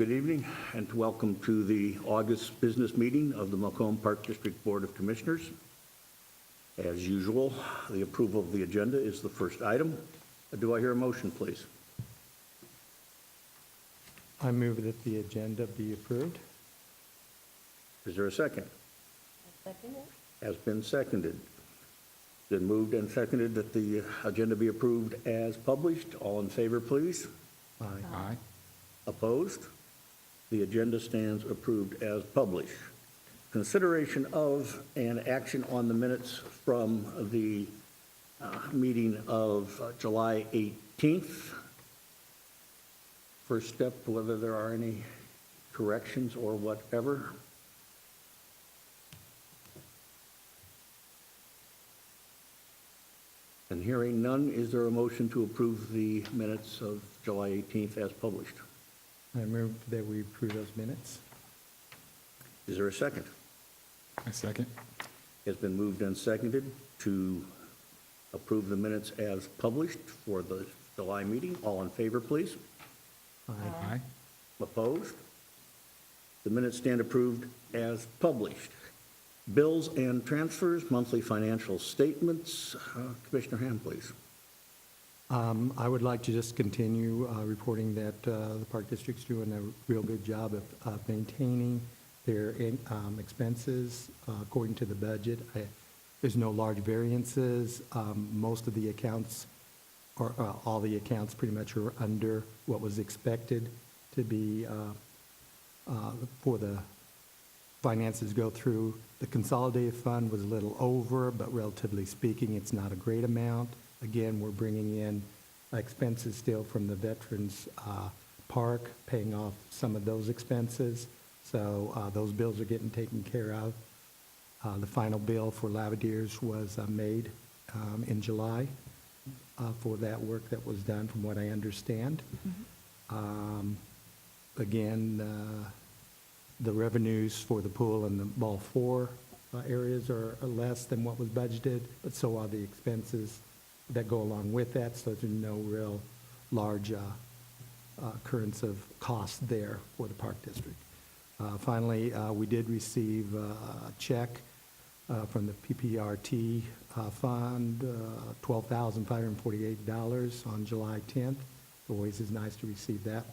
Good evening and welcome to the August business meeting of the Macomb Park District Board of Commissioners. As usual, the approval of the agenda is the first item. Do I hear a motion, please? I move that the agenda be approved. Is there a second? Second it? Has been seconded. Been moved and seconded that the agenda be approved as published. All in favor, please? Aye. Aye. Opposed? The agenda stands approved as published. Consideration of and action on the minutes from the meeting of July 18th. First step, whether there are any corrections or whatever. And hearing none, is there a motion to approve the minutes of July 18th as published? I move that we approve those minutes. Is there a second? I second. It's been moved and seconded to approve the minutes as published for the July meeting. All in favor, please? Aye. Aye. Opposed? The minutes stand approved as published. Bills and transfers, monthly financial statements. Commissioner Ham, please. I would like to just continue reporting that the Park District's doing a real good job of maintaining their expenses according to the budget. There's no large variances. Most of the accounts, or all the accounts pretty much are under what was expected to be for the finances go through. The consolidated fund was a little over, but relatively speaking, it's not a great amount. Again, we're bringing in expenses still from the Veterans Park, paying off some of those expenses. So those bills are getting taken care of. The final bill for Lavadiers was made in July for that work that was done, from what I understand. Again, the revenues for the pool and the ball four areas are less than what was budgeted, but so are the expenses that go along with that, so there's no real large occurrence of cost there for the Park District. Finally, we did receive a check from the PPRT fund, $12,548 on July 10th. Always is nice to receive that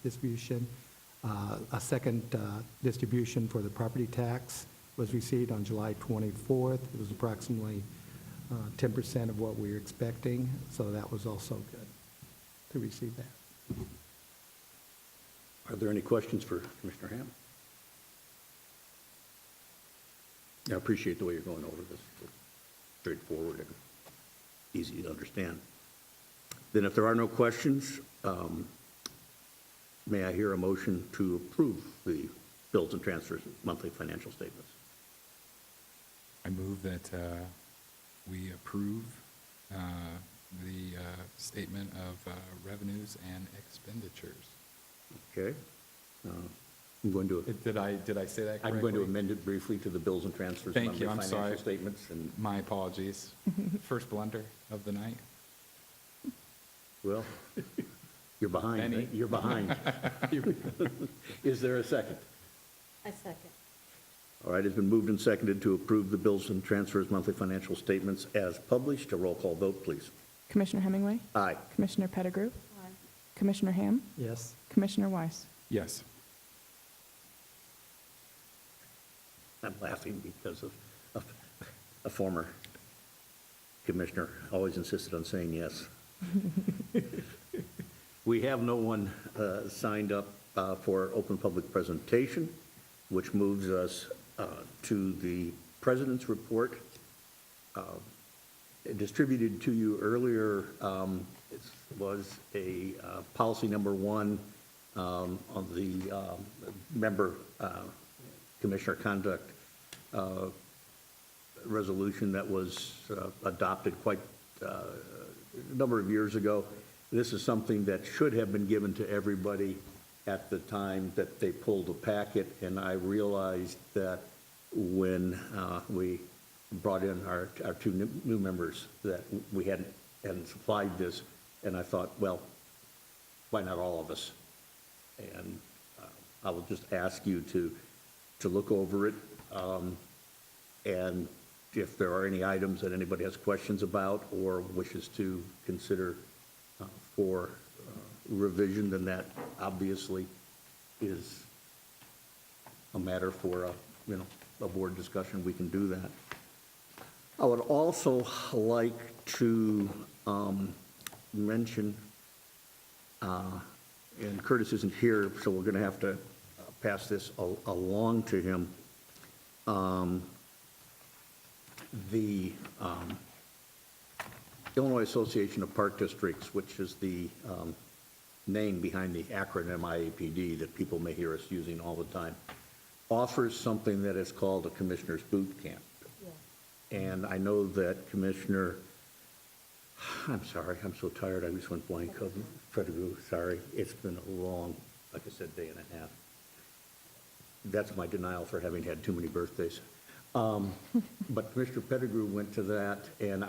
distribution. A second distribution for the property tax was received on July 24th. It was approximately 10% of what we were expecting, so that was also good to receive that. Are there any questions for Commissioner Ham? I appreciate the way you're going over this. It's straightforward and easy to understand. Then if there are no questions, may I hear a motion to approve the bills and transfers monthly financial statements? I move that we approve the statement of revenues and expenditures. Okay. I'm going to, Did I say that correctly? I'm going to amend it briefly to the bills and transfers Thank monthly you, I'm financial sorry. statements. And, My apologies. First blunder of the night. well, you're behind. Benny. Right? You're behind. Is there a second? I second. All right, it's been moved and seconded to approve the bills and transfers monthly financial statements as published. A roll call vote, please. Commissioner Hemingway, Aye. Commissioner Pettigrew, Aye. Commissioner Ham, Yes. Commissioner Weiss. Yes. I'm laughing because of a former commissioner always insisted on saying yes. We have no one signed up for open public presentation, which moves us to the President's report. Distributed to you earlier, it was a policy number 1 on the member commissioner conduct resolution that was adopted quite a number of years ago. This is something that should have been given to everybody at the time that they pulled the packet, and I realized that when we brought in our two new members that we hadn't supplied this, and I thought, well, why not all of us? And I will just ask you to look over it. And if there are any items that anybody has questions about or wishes to consider for revision, then that obviously is a matter for a board discussion. We can do that. I would also like to mention, and Curtis isn't here, so we're going to have to pass this along to him. The Illinois Association of Park Districts, which is the name behind the acronym IAPD that people may hear us using all the time, offers something that is called a Commissioner's Boot Camp. Yeah. And I know that Commissioner, I'm sorry, I'm so tired, I just went blank. Pettigrew, sorry. It's been a long, like I said, day and a half. That's my denial for having had too many birthdays. But Commissioner Pettigrew went to that, and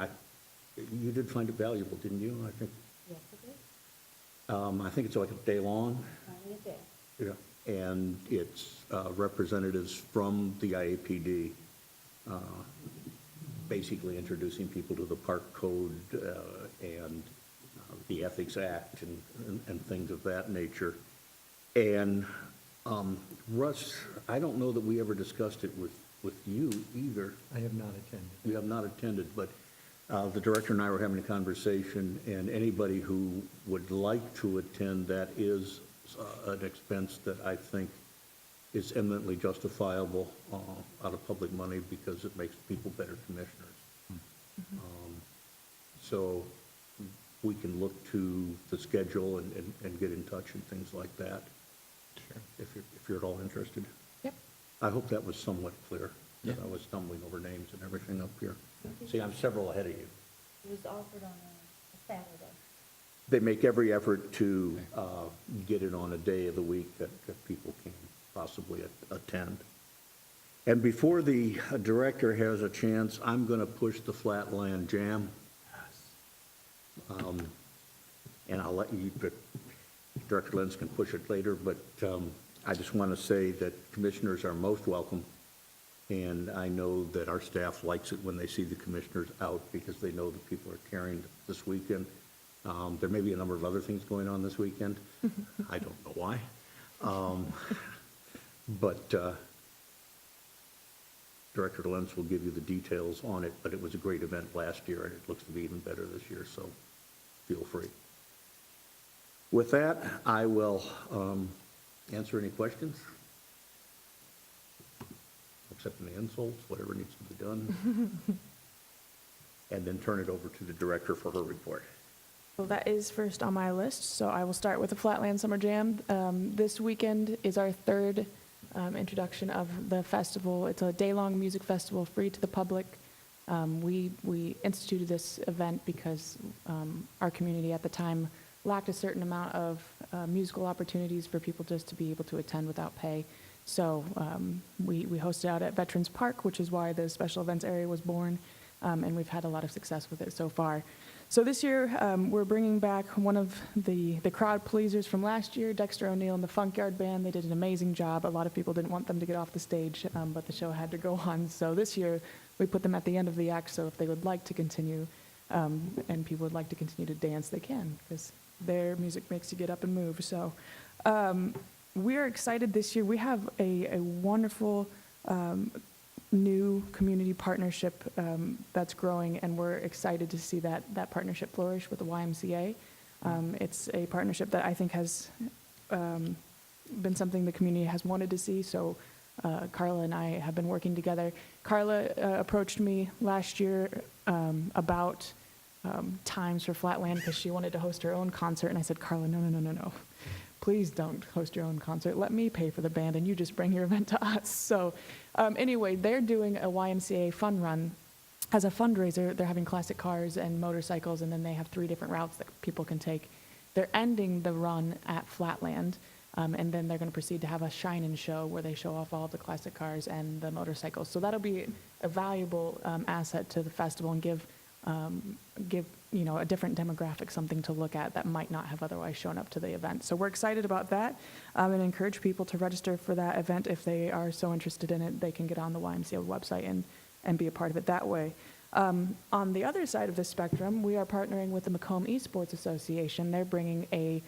you did find it valuable, didn't you? I think, Yes, it is. I think it's like a day long. Only a day. Yeah. And it's representatives from the IAPD, basically introducing people to the park code and the Ethics Act and things of that nature. And Russ, I don't know that we ever discussed it with you either. I have not attended. You have not attended, but the director and I were having a conversation, and anybody who would like to attend, that is an expense that I think is eminently justifiable out of public money because it makes people better commissioners. So we can look to the schedule and get in touch and things like that, Sure. if you're at all interested. Yep. I hope that was somewhat clear, Yeah. that I was stumbling over names and everything up here. See, I'm several ahead of you. It was offered on a Saturday. They make every effort to get it on a day of the week that people can possibly attend. And before the director has a chance, I'm going to push the Flatland Jam. And I'll let you, Director Lenz can push it later, but I just want to say that commissioners are most welcome. And I know that our staff likes it when they see the commissioners out because they know that people are caring this weekend. There may be a number of other things going on this weekend. I don't know why. But Director Lenz will give you the details on it, but it was a great event last year, and it looks to be even better this year, so feel free. With that, I will answer any questions, accept any insults, whatever needs to be done, and then turn it over to the director for her report. Well, that is first on my list, so I will start with the Flatland Summer Jam. This weekend is our third introduction of the festival. It's a day-long music festival, free to the public. We instituted this event because our community at the time lacked a certain amount of musical opportunities for people just to be able to attend without pay. So we hosted out at Veterans Park, which is why the special events area was born, and we've had a lot of success with it so far. So this year, we're bringing back one of the crowd pleasers from last year, Dexter O'Neill and the Funk Yard Band. They did an amazing job. A lot of people didn't want them to get off the stage, but the show had to go on. So this year, we put them at the end of the act, so if they would like to continue, and people would like to continue to dance, they can, because their music makes you get up and move. So we're excited this year. We have a wonderful new community partnership that's growing, and we're excited to see that partnership flourish with the YMCA. It's a partnership that I think has been something the community has wanted to see, so Carla and I have been working together. Carla approached me last year about times for Flatland because she wanted to host her own concert, and I said, Carla, no. Please don't host your own concert. Let me pay for the band, and you just bring your event to us. So anyway, they're doing a YMCA fun run. As a fundraiser, they're having classic cars and motorcycles, and then they have 3 different routes that people can take. They're ending the run at Flatland, and then they're going to proceed to have a shine-in show where they show off all of the classic cars and the motorcycles. So that'll be a valuable asset to the festival and give give, a different demographic something to look at that might not have otherwise shown up to the event. So we're excited about that, and encourage people to register for that event if they are so interested in it. They can get on the YMCA website and be a part of it that way. On the other side of the spectrum, we are partnering with the Macomb Esports Association. They're bringing a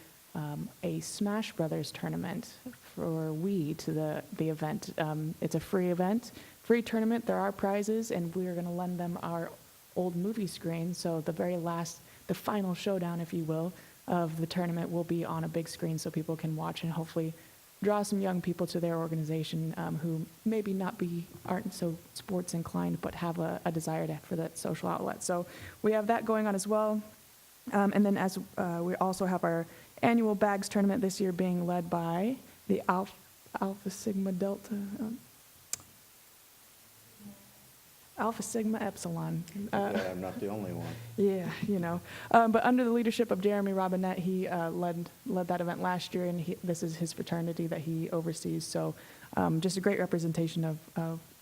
Smash Brothers tournament for Wii to the event. It's a free event, free tournament. There are prizes, and we are going to lend them our old movie screen. So the final showdown, if you will, of the tournament will be on a big screen so people can watch and hopefully draw some young people to their organization who maybe aren't so sports inclined, but have a desire for that social outlet. So we have that going on as well. And then as we also have our annual bags tournament this year being led by the Alpha Sigma Delta, Alpha Sigma Epsilon. I'm not the only one. Yeah, but under the leadership of Jeremy Robinette, he led that event last year, and this is his fraternity that he oversees. So just a great representation of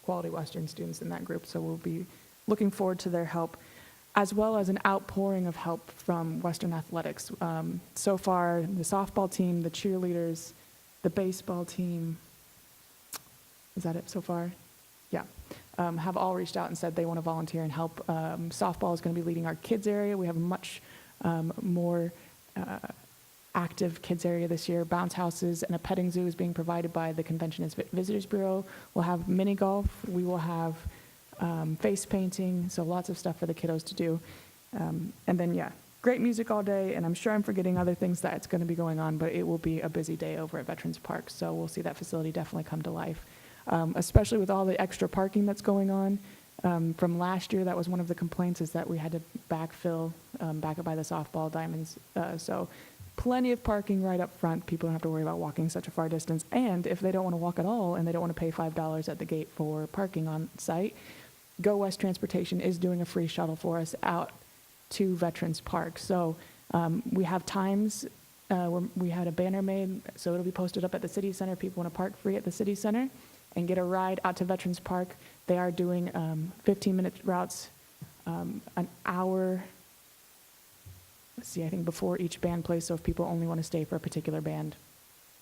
quality Western students in that group. So we'll be looking forward to their help, as well as an outpouring of help from Western athletics. So far, the softball team, the cheerleaders, the baseball team, is that it so far? Yeah. Have all reached out and said they want to volunteer and help. Softball is going to be leading our kids area. We have a much more active kids area this year. Bounce houses and a petting zoo is being provided by the Convention and Visitors Bureau. We'll have mini golf. We will have face painting, so lots of stuff for the kiddos to do. And then, great music all day, and I'm sure I'm forgetting other things that's going to be going on, but it will be a busy day over at Veterans Park, so we'll see that facility definitely come to life. Especially with all the extra parking that's going on. From last year, that was one of the complaints, is that we had to backfill back up by the softball diamonds. So plenty of parking right up front. People don't have to worry about walking such a far distance. And if they don't want to walk at all and they don't want to pay $5 at the gate for parking on site, Go West Transportation is doing a free shuttle for us out to Veterans Park. So we have times where we had a banner made, so it'll be posted up at the City Center. People want to park free at the City Center and get a ride out to Veterans Park. They are doing 15-minute routes, an hour, I think before each band plays, so if people only want to stay for a particular band,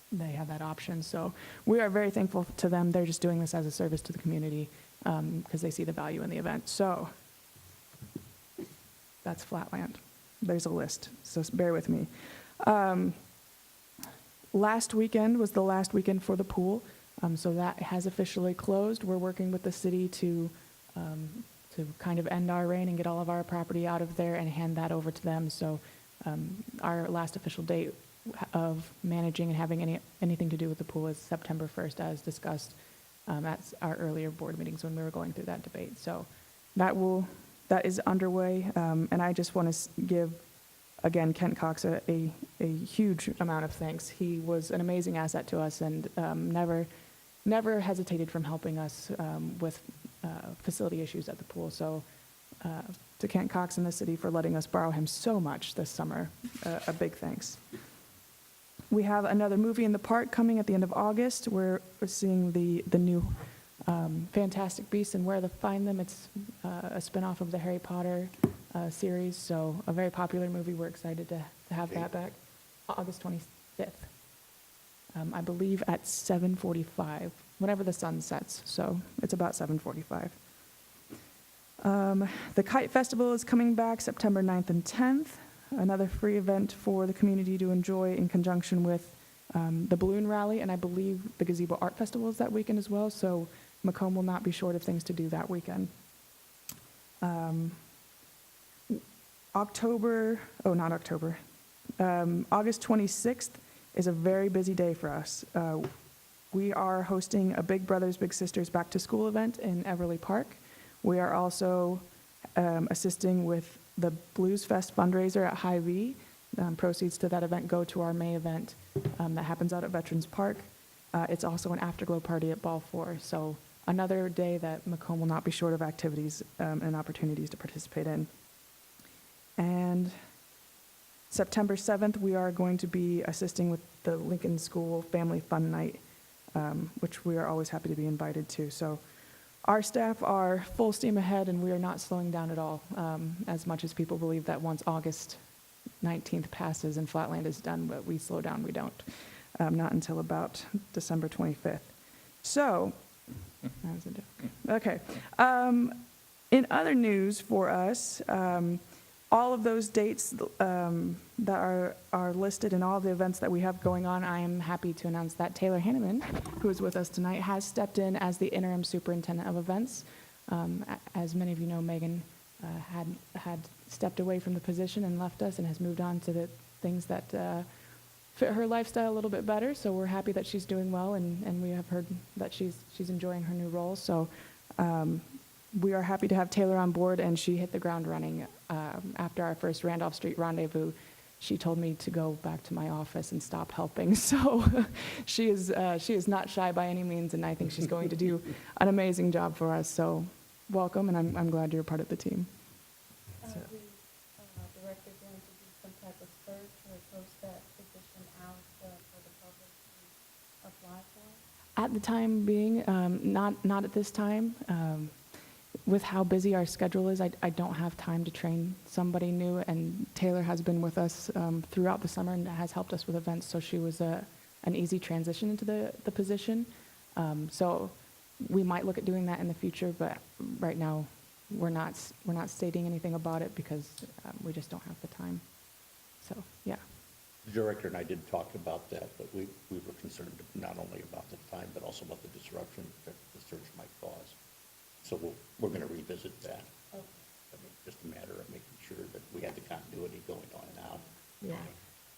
they have that option. So we are very thankful to them. They're just doing this as a service to the community because they see the value in the event. So that's Flatland. There's a list, so bear with me. Last weekend was the last weekend for the pool. So that has officially closed. We're working with the city to kind of end our reign and get all of our property out of there and hand that over to them. So our last official date of managing and having anything to do with the pool is September 1st, as discussed at our earlier board meetings when we were going through that debate. So that is underway. And I just want to give, again, Kent Cox a huge amount of thanks. He was an amazing asset to us and never hesitated from helping us with facility issues at the pool. So to Kent Cox and the city for letting us borrow him so much this summer, a big thanks. We have another movie in the park coming at the end of August. We're seeing the new Fantastic Beasts and Where to Find Them. It's a spinoff of the Harry Potter series, so a very popular movie. We're excited to have that back. August 25th. I believe at 7:45, whenever the sun sets, so it's about 7:45. The Kite Festival is coming back September 9th and 10th, another free event for the community to enjoy in conjunction with the Balloon Rally, and I believe the Gazebo Art Festival is that weekend as well, so Macomb will not be short of things to do that weekend. August 26th is a very busy day for us. We are hosting a Big Brothers Big Sisters Back to School event in Everly Park. We are also assisting with the Blues Fest fundraiser at Hy-Vee. Proceeds to that event go to our May event that happens out at Veterans Park. It's also an afterglow party at Ball 4, so another day that Macomb will not be short of activities and opportunities to participate in. And September 7th, we are going to be assisting with the Lincoln School Family Fun Night, which we are always happy to be invited to. So Our staff are full steam ahead, and we are not slowing down at all, as much as people believe that once August 19th passes and Flatland is done, but we slow down, we don't. Not until about December 25th. So, that was a joke. Okay. In other news for us, all of those dates that are listed in all the events that we have going on, I am happy to announce that Taylor Hanneman, who is with us tonight, has stepped in as the interim superintendent of events. As many of you know, Megan had stepped away from the position and left us and has moved on to the things that fit her lifestyle a little bit better. So we're happy that she's doing well, and we have heard that she's enjoying her new role. So we are happy to have Taylor on board, and she hit the ground running. After our first Randolph Street rendezvous, she told me to go back to my office and stop helping. So she is not shy by any means, and I think she's going to do an amazing job for us. So welcome, and I'm glad you're part of the team. Are we, director, going to do some type of search or post that position out for the public to apply for? At the time being, not at this time. With how busy our schedule is, I don't have time to train somebody new, and Taylor has been with us throughout the summer and has helped us with events, so she was an easy transition into the position. So we might look at doing that in the future, but right now we're not stating anything about it because we just don't have the time. So, yeah. The director and I did talk about that, but we were concerned not only about the time, but also about the disruption that the search might cause. So we're going to revisit that. Okay. I mean, just a matter of making sure that we have the continuity going on now. Yeah.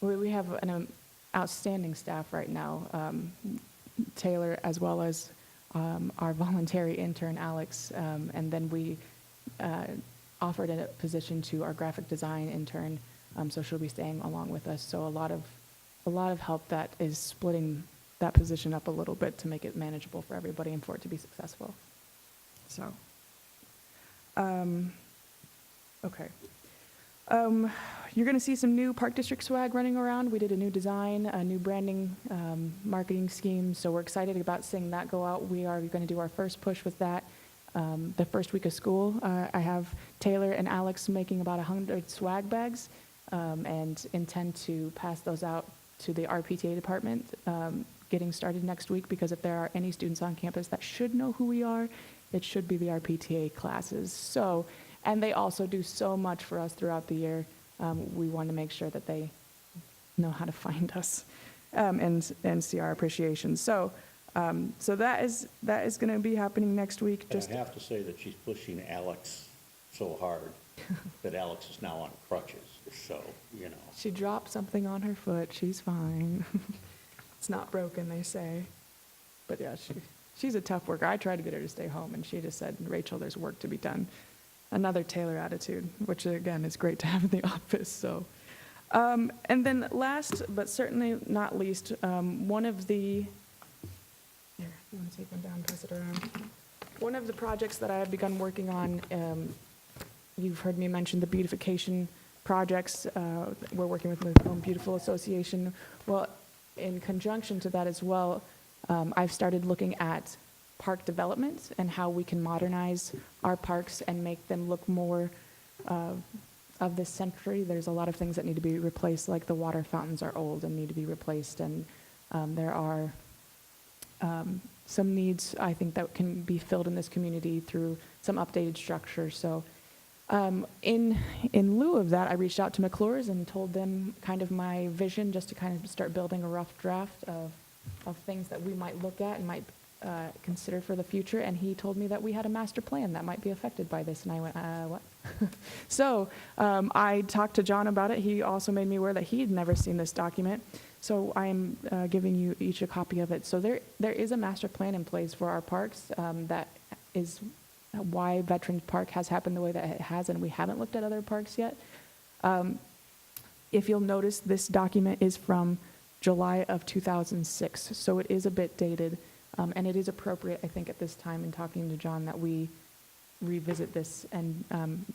We have an outstanding staff right now, Taylor, as well as our voluntary intern, Alex, and then we offered a position to our graphic design intern, so she'll be staying along with us. So a lot of help that is splitting that position up a little bit to make it manageable for everybody and for it to be successful. So, okay. You're going to see some new Park District swag running around. We did a new design, a new branding, marketing scheme, so we're excited about seeing that go out. We are going to do our first push with that the first week of school. I have Taylor and Alex making about 100 swag bags and intend to pass those out to the RPTA department getting started next week, because if there are any students on campus that should know who we are, it should be the RPTA classes. So, and they also do so much for us throughout the year. We want to make sure that they know how to find us and see our appreciation. So, so that is going to be happening next week. And I have to say that she's pushing Alex so hard that Alex is now on crutches, so, you know. She dropped something on her foot. She's fine. It's not broken, they say. But yeah, she's a tough worker. I tried to get her to stay home, and she just said, Rachel, there's work to be done. Another Taylor attitude, which again is great to have in the office. So, and then last but certainly not least, one of the, here, you want to take one down, pass it around. One of the projects that I have begun working on, you've heard me mention the beautification projects. We're working with the Home Beautiful Association. Well, in conjunction to that as well, I've started looking at park development and how we can modernize our parks and make them look more of this century. There's a lot of things that need to be replaced, like the water fountains are old and need to be replaced, and there are some needs, I think, that can be filled in this community through some updated structure. So in lieu of that, I reached out to McClure's and told them kind of my vision, just to kind of start building a rough draft of things that we might look at and might consider for the future. And he told me that we had a master plan that might be affected by this. And I went, what? So I talked to John about it. He also made me aware that he had never seen this document. So I'm giving you each a copy of it. So there is a master plan in place for our parks. That is why Veterans Park has happened the way that it has, and we haven't looked at other parks yet. If you'll notice, this document is from July of 2006, so it is a bit dated, and it is appropriate, I think, at this time in talking to John, that we revisit this and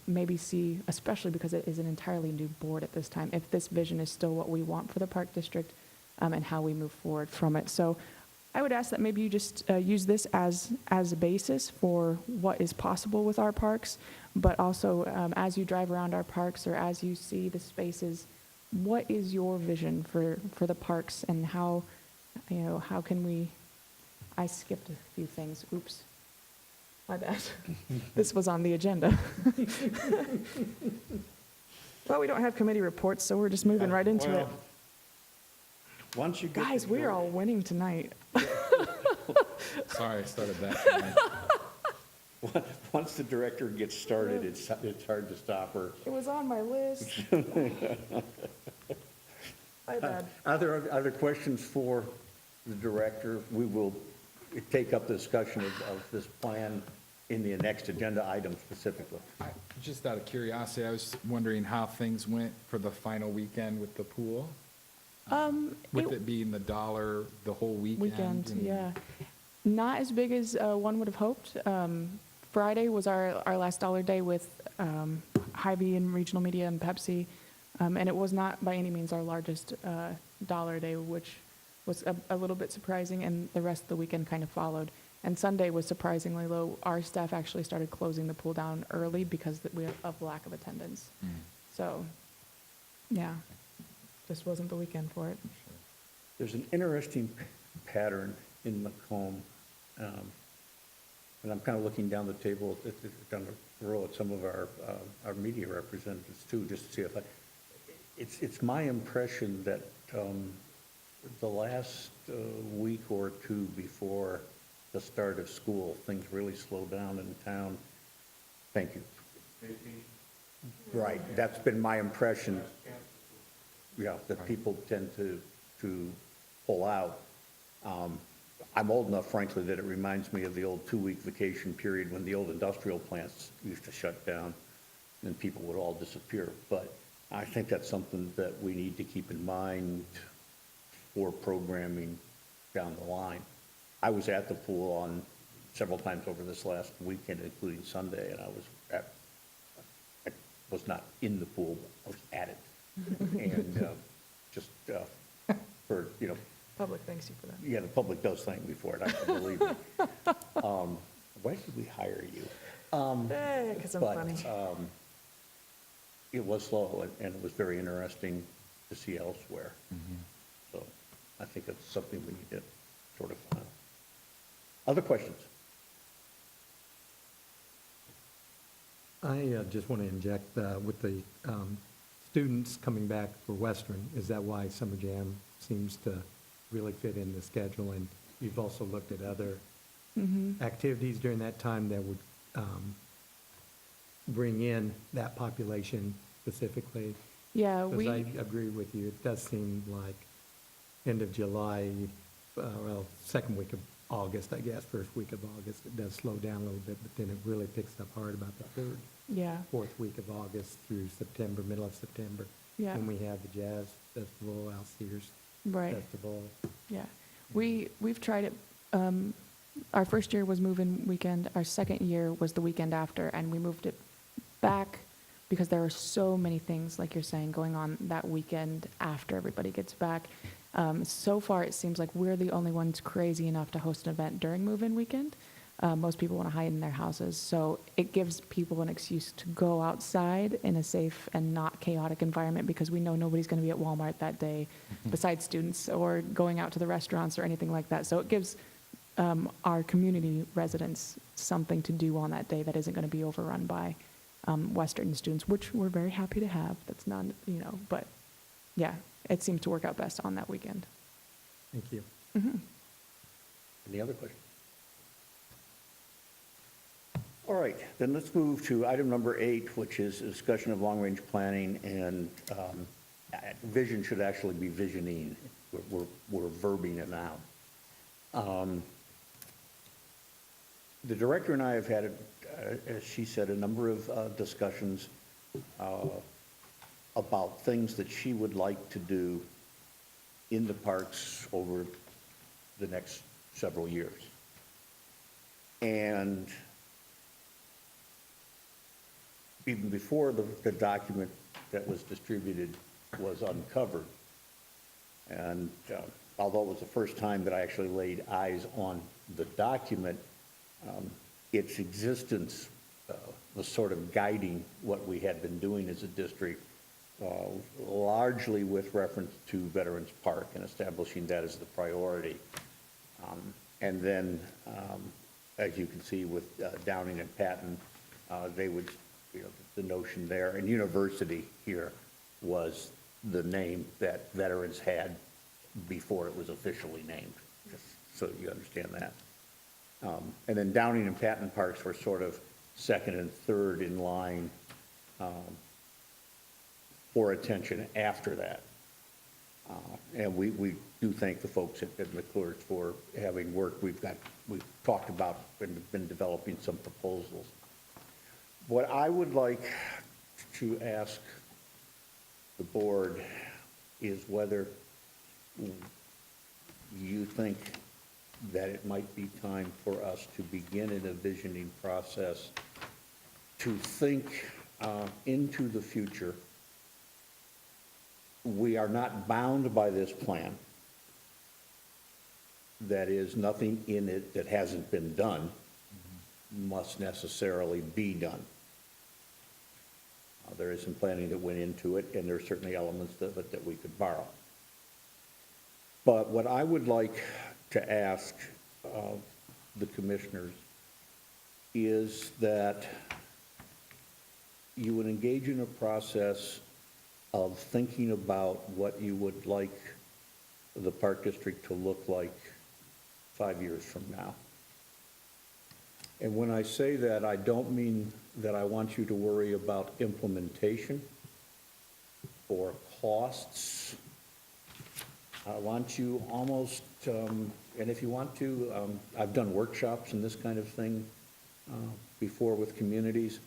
maybe see, especially because it is an entirely new board at this time, if this vision is still what we want for the Park District and how we move forward from it. So I would ask that maybe you just use this as a basis for what is possible with our parks, but also as you drive around our parks or as you see the spaces, what is your vision for the parks and how can we, I skipped a few things, oops, my bad. This was on the agenda. Well, we don't have committee reports, so we're just moving right into it. Once you get. Guys, we're all winning tonight. Sorry, I started that. Once the director gets started, it's hard to stop her. It was on my list. My bad. Are there other questions for the director? We will take up the discussion of this plan in the next agenda item specifically. Just out of curiosity, I was wondering how things went for the final weekend with the pool. With it being the $1 the whole weekend. and- Yeah. Not as big as one would have hoped. Friday was our last dollar day with Hy-Vee and Regional Media and Pepsi. And it was not by any means our largest dollar day, which was a little bit surprising, and the rest of the weekend kind of followed. And Sunday was surprisingly low. Our staff actually started closing the pool down early because of lack of attendance. Mm, So, yeah, just wasn't the weekend for it. sure. There's an interesting pattern in Macomb, and I'm kind of looking down the table, down the row at some of our media representatives too, just to see if it's my impression that the last week or two before the start of school, things really slow down in town. Thank you. Right, that's been my impression. Yeah, that people tend to pull out. I'm old enough, frankly, that it reminds me of the old 2-week vacation period when the old industrial plants used to shut down and people would all disappear. But I think that's something that we need to keep in mind for programming down the line. I was at the pool on several times over this last weekend, including Sunday, and I was not in the pool, I was at it. And just for, Public thanks you for that. yeah, the public does thank me for it, I can believe it. Why did we hire you? Because I'm But funny. it was slow, and it was very interesting to see elsewhere. So I think that's something we need to sort of, other questions? I just want to inject with the students coming back for Western, is that why Summer Jam seems to really fit in the schedule? And you've also looked at other activities during that time that would bring in that population specifically? Yeah, Because I agree with you, it does seem like end of July, well, second week of August, I guess, first week of August, it does slow down a little bit, but then it really picks up hard about the third, yeah, fourth week of August through September, middle of September. yeah, When we have the Jazz Festival, Alceres right. Festival. Yeah, we've tried it. Our first year was move-in weekend. Our second year was the weekend after, and we moved it back because there are so many things, like you're saying, going on that weekend after everybody gets back. So far, it seems like we're the only ones crazy enough to host an event during move-in weekend. Most people want to hide in their houses, so it gives people an excuse to go outside in a safe and not chaotic environment because we know nobody's going to be at Walmart that day besides students or going out to the restaurants or anything like that. So it gives our community residents something to do on that day that isn't going to be overrun by Western students, which we're very happy to have. That's not, but yeah, it seems to work out best on that weekend. Thank you. Any other questions? All right, then let's move to item number 8, which is a discussion of long-range planning, and vision should actually be visioning. We're verbing it now. The director and I have had, as she said, a number of discussions about things that she would like to do in the parks over the next several years. And even before the document that was distributed was uncovered, and although it was the first time that I actually laid eyes on the document, its existence was sort of guiding what we had been doing as a district, largely with reference to Veterans Park and establishing that as the priority. And then, as you can see with Downing and Patton, they would, the notion there, and university here was the name that veterans had before it was officially named, just so you understand that. And then Downing and Patton parks were sort of second and third in line for attention after that. And we do thank the folks at McClure for having worked. We've talked about and been developing some proposals. What I would like to ask the board is whether you think that it might be time for us to begin an envisioning process to think into the future. We are not bound by this plan. That is, nothing in it that hasn't been done must necessarily be done. There is some planning that went into it, and there are certainly elements of it that we could borrow. But what I would like to ask the commissioners is that you would engage in a process of thinking about what you would like the Park District to look like 5 years from now. And when I say that, I don't mean that I want you to worry about implementation or costs. I want you almost, and if you want to, I've done workshops and this kind of thing before with communities.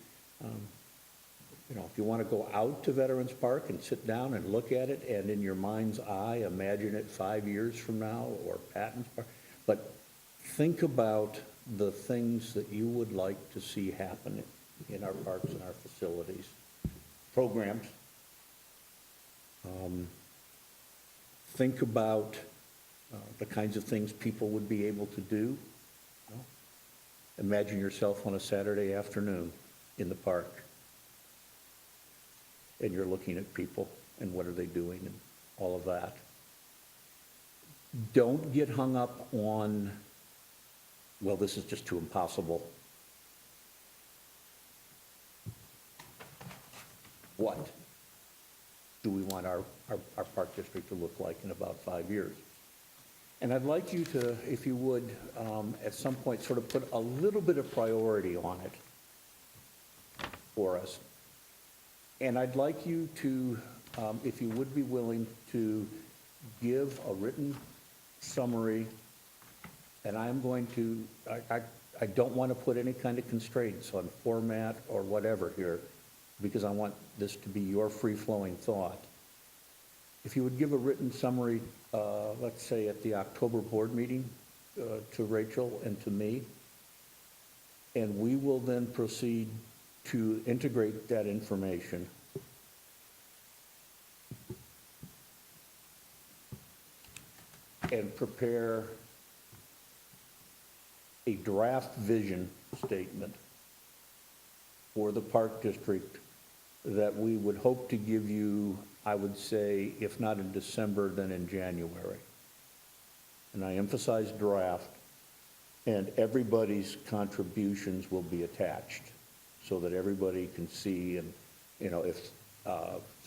If you want to go out to Veterans Park and sit down and look at it, and in your mind's eye, imagine it 5 years from now, or Patton's Park, but think about the things that you would like to see happen in our parks and our facilities, programs. Think about the kinds of things people would be able to do. Imagine yourself on a Saturday afternoon in the park, and you're looking at people and what are they doing and all of that. Don't get hung up on, well, this is just too impossible. What do we want our park district to look like in about 5 years? And I'd like you to, if you would, at some point sort of put a little bit of priority on it for us. And I'd like you to, if you would be willing to give a written summary, and I'm going to, I don't want to put any kind of constraints on format or whatever here, because I want this to be your free-flowing thought. If you would give a written summary, let's say at the October board meeting, to Rachel and to me, and we will then proceed to integrate that information and prepare a draft vision statement for the Park District that we would hope to give you, I would say, if not in December, then in January. And I emphasize draft, and everybody's contributions will be attached so that everybody can see, and, if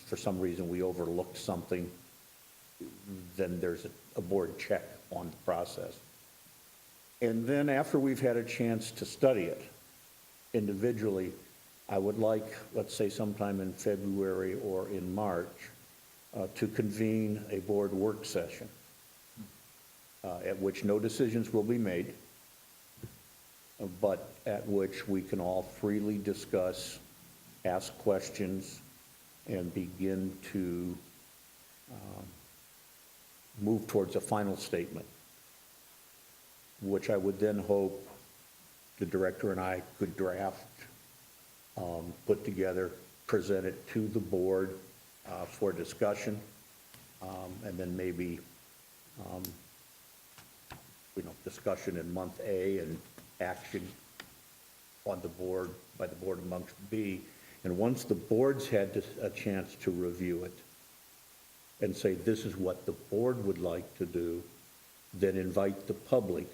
for some reason we overlooked something, then there's a board check on the process. And then after we've had a chance to study it individually, I would like, let's say sometime in February or in March, to convene a board work session at which no decisions will be made, but at which we can all freely discuss, ask questions, and begin to move towards a final statement, which I would then hope the director and I could draft, put together, present it to the board for discussion, and then maybe discussion in month A and action on the board, by the board amongst B. And once the boards had a chance to review it and say, this is what the board would like to do, then invite the public,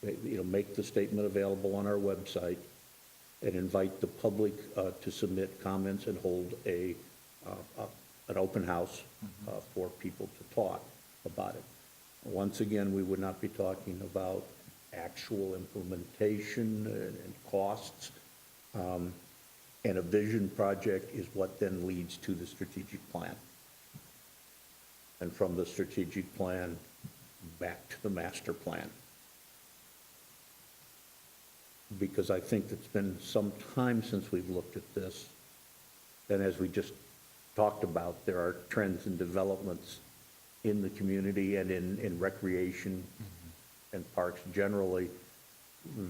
make the statement available on our website and invite the public to submit comments and hold an open house for people to talk about it. Once again, we would not be talking about actual implementation and costs. And a vision project is what then leads to the strategic plan. And from the strategic plan, back to the master plan. Because I think it's been some time since we've looked at this. And as we just talked about, there are trends and developments in the community and in recreation and parks generally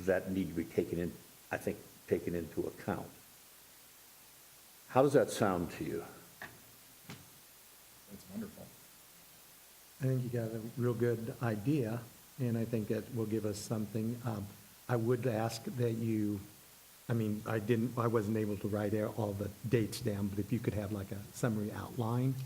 that need to be taken into account. How does that sound to you? That's wonderful. I think you got a real good idea, and I think that will give us something. I would ask that you, I wasn't able to write out all the dates down, but if you could have like a summary outline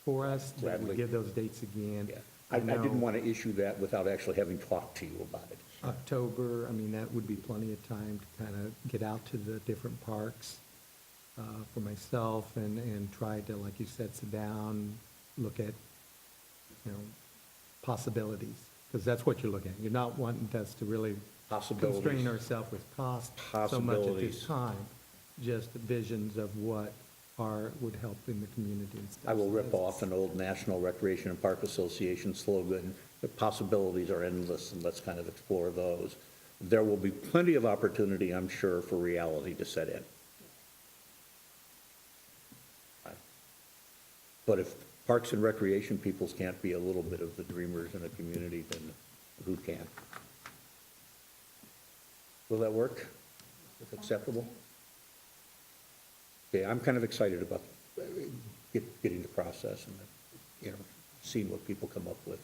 for us, that Gladly. would give those dates again. Yeah. I didn't want to issue that without actually having talked to you about it. October, that would be plenty of time to kind of get out to the different parks for myself and try to, like you said, sit down, look at, possibilities, because that's what you're looking at. You're not wanting us to really Possibilities. constrain ourselves with cost so much at Possibilities. this time, just visions of what would help in the community and stuff. I will So rip that's- off an old National Recreation and Park Association slogan, the possibilities are endless, and let's kind of explore those. There will be plenty of opportunity, I'm sure, for reality to set in. But if parks and recreation peoples can't be a little bit of the dreamers in a community, then who can? Will that work? Is acceptable? Okay, I'm kind of excited about getting the process and, seeing what people come up with.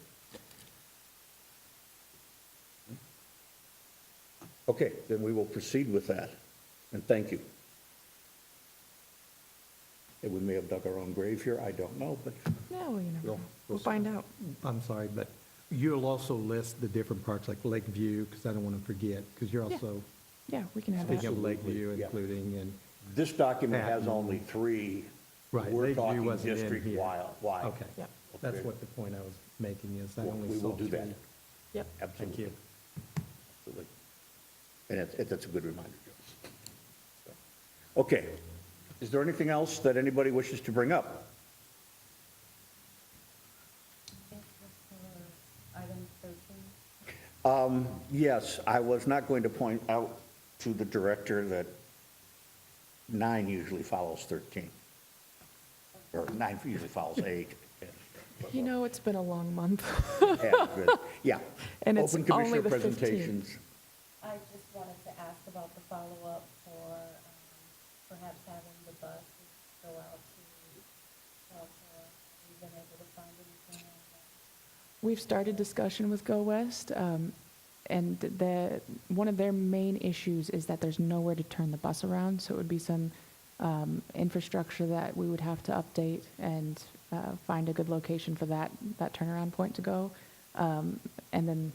Okay, then we will proceed with that, and thank you. And we may have dug our own grave here, I don't know, but No, you never We'll- know. we'll We'll find out. I'm sorry, but you'll also list the different parks like Lakeview, because I don't want to forget, because you're Yeah. also Yeah, we can have speaking that. of Lakeview, Yeah. including, and, this document has only three. Right, We're Lakeview talking wasn't in district here. wide. okay. Yeah. That's Okay. what the point I was making is I Well, only we saw will do that. three. Yep. Absolutely. Thank you. Absolutely. And that's a good reminder, Joyce. Okay. Is there anything else that anybody wishes to bring up? I think for item 13. Yes, I was not going to point out to the director that 9 usually follows 13. Or 9 usually follows 8. It's been a long month. Yeah. And it's Open only commissioner the 15th. presentations. I just wanted to ask about the follow-up for perhaps having the buses go out to Delta. Have you been able to find anything on that? We've started discussion with Go West, and one of their main issues is that there's nowhere to turn the bus around, so it would be some infrastructure that we would have to update and find a good location for that turnaround point to go. And then,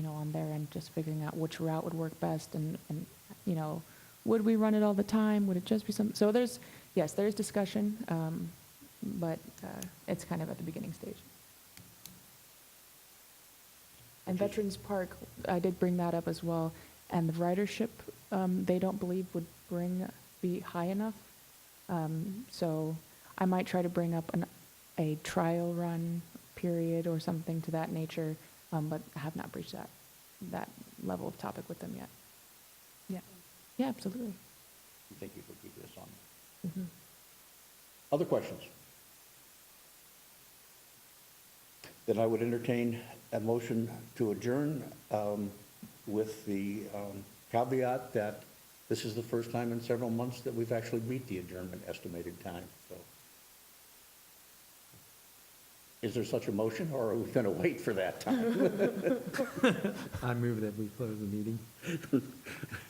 on their end, just figuring out which route would work best and would we run it all the time? Would it just be so there is discussion, but it's kind of at the beginning stage. And Veterans Park, I did bring that up as well, and the ridership, they don't believe would be high enough. So I might try to bring up a trial run period or something to that nature, but I have not breached that level of topic with them yet. Yeah, yeah, absolutely. You think you could keep this on? Mhm. Other questions? Then I would entertain a motion to adjourn with the caveat that this is the first time in several months that we've actually beat the adjournment estimated time, so. Is there such a motion, or are we going to wait for that time? I move that we close the meeting.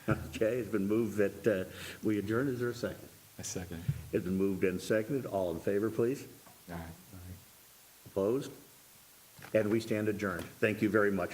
Okay, it's been moved that we adjourn. Is there a second? A second. It's been moved and seconded. All in favor, please? All right. Opposed? And we stand adjourned. Thank you very much.